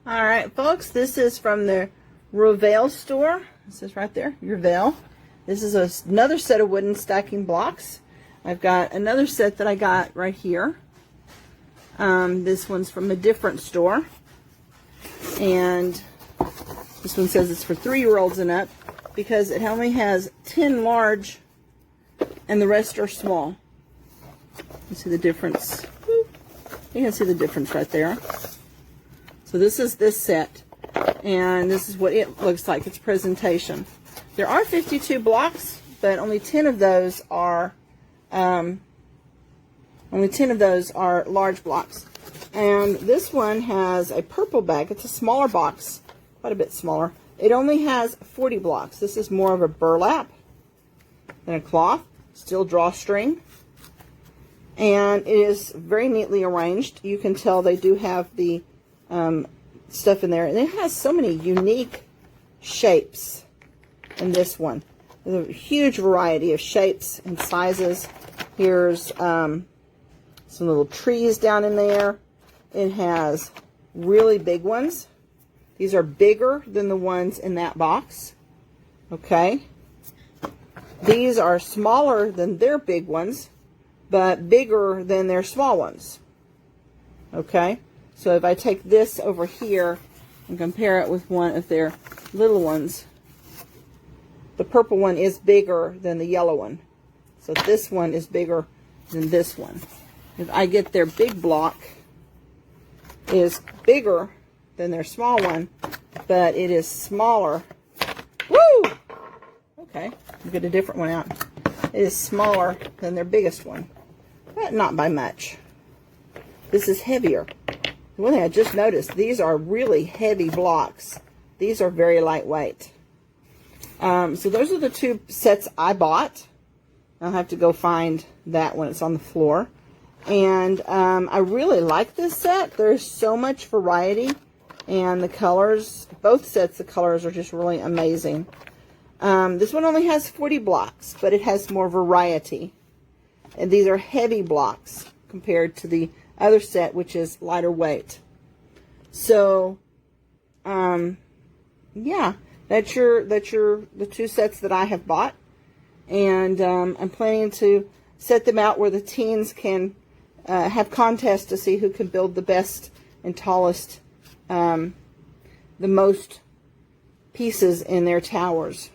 All right, folks, this is from the Rurvale store. This is right there, Rurvale. This is another set of wooden stacking blocks. I've got another set that I got right here. This one's from a different store. And this one says it's for 3-year-olds and up because it only has 10 large and the rest are small. You see the difference? You can see the difference right there. So this is this set, and this is what it looks like, its presentation. There are 52 blocks, but only 10 of those are large blocks. And this one has a purple bag. It's a smaller box, quite a bit smaller. It only has 40 blocks. This is more of a burlap than a cloth, steel drawstring. And it is very neatly arranged. You can tell they do have the stuff in there, and it has so many unique shapes in this one. There's a huge variety of shapes and sizes. Here's some little trees down in there. It has really big ones. These are bigger than the ones in that box. Okay. These are smaller than their big ones, but bigger than their small ones. Okay. So if I take this over here and compare it with one of their little ones, the purple one is bigger than the yellow one. So this one is bigger than this one. If I get their big block, it is bigger than their small one, but it is smaller. Woo! Okay, I'll get a different one out. It is smaller than their biggest one, but not by much. This is heavier. One thing I just noticed, these are really heavy blocks. These are very lightweight. So those are the two sets I bought. I'll have to go find that when it's on the floor. And I really like this set. There's so much variety. And the colors, both sets of colors are just really amazing. This one only has 40 blocks, but it has more variety. And these are heavy blocks compared to the other set, which is lighter weight. So, yeah, that's the two sets that I have bought, and I'm planning to set them out where the teens can have contests to see who can build the best and tallest, the most pieces in their towers.